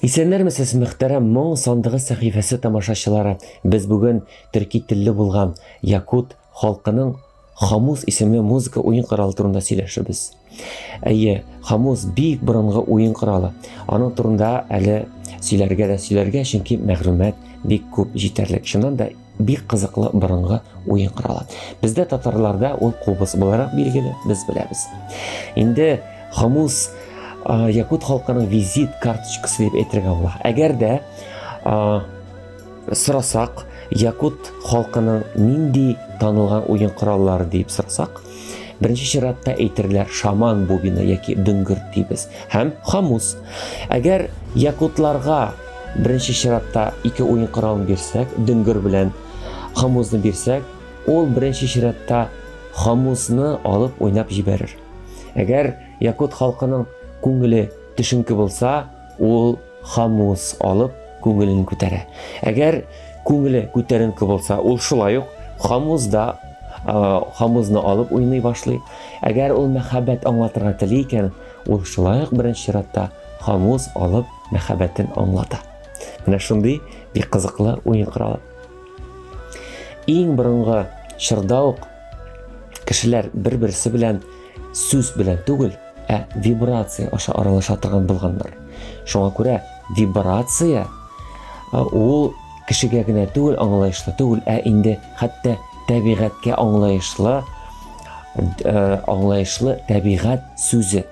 Исәннәрмесез, мөхтәрәм моң сандыгы сәхифәсе тамашачылары. Без бүген төрки телле булган якут халкының Хамус исемле музыка уен коралы турында сөйләшәбез. Әйе, Хамус бик борынгы уен коралы. Аның турында әле сөйләргә, чөнки мәгълүмат бик күп җитәрлек. Шуннан да бик кызыклы борынгы уен коралы. Бездә татарларда ул кубыз буларак билгеле, без беләбез. Инде Хамус якут халкының визит карточкасы дип әйтергә була. Әгәр дә сорасак, якут халкының нинди танылган уен кораллары дип сорасак, беренче чиратта әйтерләр шаман бубины яки дөңгөр дибез һәм Хамус. Әгәр якутларга беренче чиратта ике уен коралын бирсәк, дөңгөр белән Хамусны бирсәк, ул беренче чиратта Хамусны алып уйнап җибәрер. Әгәр якут халкының күңеле төшенке булса, ул Хамус алып күңелен күтәрә. Әгәр күңеле күтәренке булса, ул шулай ук Хамузны алып уйный башлый. Әгәр ул мәхәббәт аңлатырга тели икән, ул шулай ук беренче чиратта Хамус алып мәхәббәтен аңлата. Менә шундый бик кызыклы уен коралы. Иң борынгы чорда ук кешеләр бер-берсе белән сүз белән түгел, вибрация аша аралаша торган булганнар. Шуңа күрә вибрация ул кешегә генә түгел аңлаешлы түгел, инде хәтта табигатькә аңлаешлы табигат сүзе.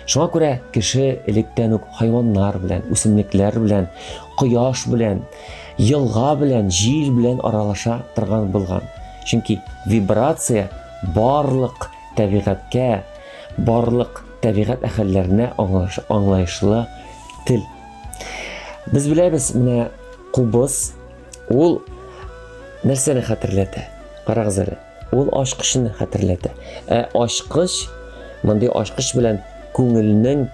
Шуңа күрә кеше электән үк хайваннар белән, үсемлекләр белән, кояш белән, елга белән, җил белән аралаша торган булган. Чөнки вибрация барлык табигатькә, барлык табигат әһелләренә аңлаешлы тел. Без беләбез, менә кубыз ул нәрсәне хәтерләтә? Карагыз әле. Ул ачкычны хәтерләтә. Ачкыч, мондый ачкыч белән күңелне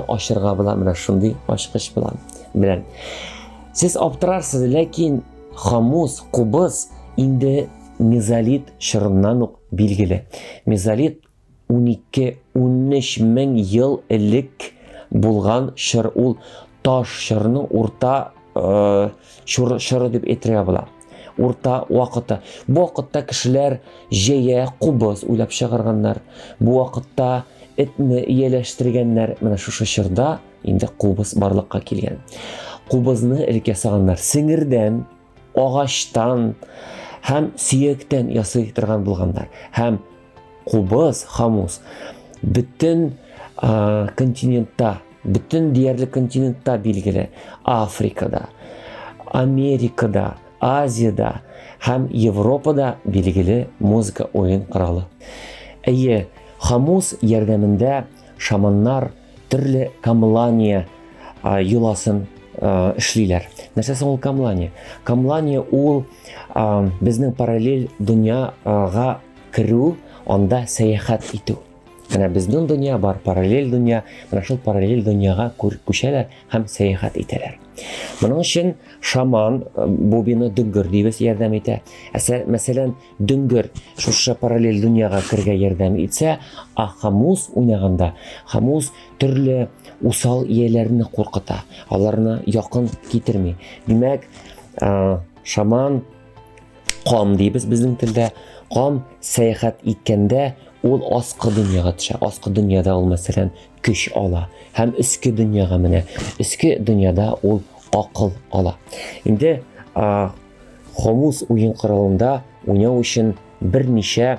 ачырга була, менә шундый ачкыч белән. Сез аптырарсыз, ләкин Хамус, кубыз инде мезолит чорыннан ук билгеле. Мезолит 12-13 мең ел элек булган чор, ул таш чорының урта чоры дип әйтергә була. Урта вакыты. Бу вакытта кешеләр җәя кубыз уйлап чыгарганнар. Бу вакытта этне ияләштергәннәр. Менә шушы чорда инде кубыз барлыкка килгән. Кубызны элекке ясаганнар сеңердән, агачтан һәм сөяктән ясый торган булганнар. Һәм кубыз, Хамус бөтен континентта, бөтен диярлек континентта билгеле. Африкада, Америкада, Азияда һәм Европада билгеле музыка уен коралы. Әйе, Хамус ярдәмендә шаманнар төрле камлания юласын эшлиләр. Нәрсә соң ул камлания? Камлания ул безнең параллель дөньяга керү, анда сәяхәт итү. Менә безнең дөнья бар, параллель дөнья, менә шул параллель дөньяга күчәләр һәм сәяхәт итәләр. Моның өчен шаман бубины дөңгөр дибез ярдәм итә. Мәсәлән, дөңгөр шушы параллель дөньяга кергә ярдәм итсә, Хамус уйнаганда, Хамус төрле усал ияләрне куркыта, аларны якын китерми. Димәк, шаман кам дибез безнең телдә. Кам сәяхәт иткәндә ул аскы дөньяга төшә. Аскы дөньяда ул мәсәлән көч ала һәм өске дөньяга менә. Өске дөньяда ул акыл ала. Инде Хамус уен коралында уйнау өчен берничә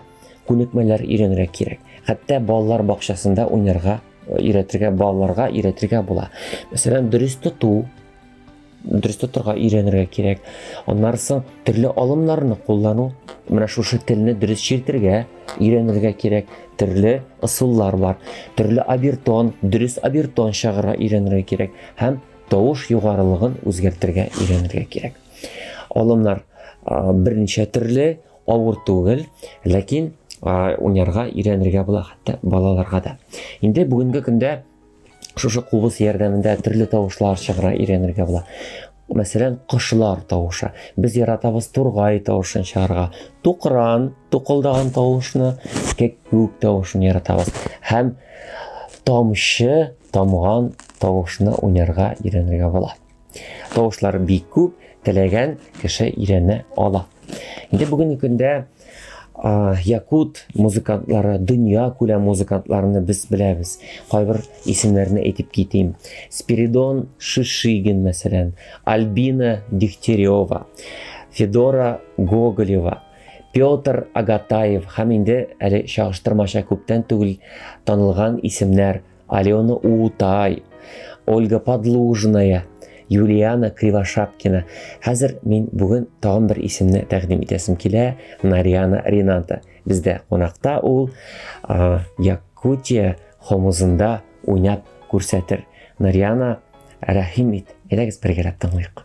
күнекмәләр өйрәнергә кирәк. Хәтта балалар бакчасында уйнарга балаларга өйрәтергә була. Мәсәлән, дөрес тоторга өйрәнергә кирәк. Аннан соң төрле алымнарны куллану, менә шушы телне дөрес чиртергә өйрәнергә кирәк. Төрле ысуллар бар. Төрле обертон, дөрес обертон чыгарга өйрәнергә кирәк һәм тавыш югарылыгын үзгәртергә өйрәнергә кирәк. Алымнар берничә төрле, авыр түгел, ләкин уйнарга өйрәнергә була хәтта балаларга да. Инде бүгенге көндә шушы кубыз ярдәмендә төрле тавышлар чыгарга өйрәнергә була. Мәсәлән, кошлар тавышы. Без яратабыз тургай тавышын чыгарга. Тукран, тукылдаган тавышны, кәккүк тавышын яратабыз. Һәм тамчы тамган тавышны уйнарга өйрәнергә була. Тавышлар бик күп, теләгән кеше өйрәнә ала. Инде бүгенге көндә якут музыкантлары, дөнья күләм музыкантларны без беләбез. Кайбер исемнәрне әйтеп китим. Спиридон Шишигин, мәсәлән, Альбина Дегтярева, Федора Гоголева, Петр Агатаев һәм инде әле чагыштырмача күптән түгел танылган исемнәр Алена Утай, Ольга Подлужная, Юлиана Кривошапкина. Хәзер мин бүген тагын бер исемне тәкъдим итәсем килә. Нарьяна Ринанта. Бездә кунакта ул Якутия хомузында уйнап күрсәтер. Нарьяна, рәхим ит. Әйдәгез бергә тыңлыйк.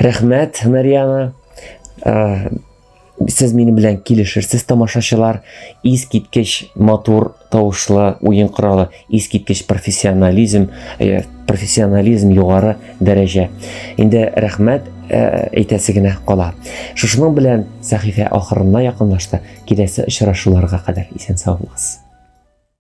Рәхмәт, Нарьяна. Сез минем белән килешерсез, тамашачылар. Искиткеч матур тавышлы уен коралы, искиткеч профессионализм югары дәрәҗә. Инде рәхмәт әйтәсе генә кала. Шушының белән сәхифә ахырына якынлашты. Киләсе очрашуларга кадәр исән сау булыгыз.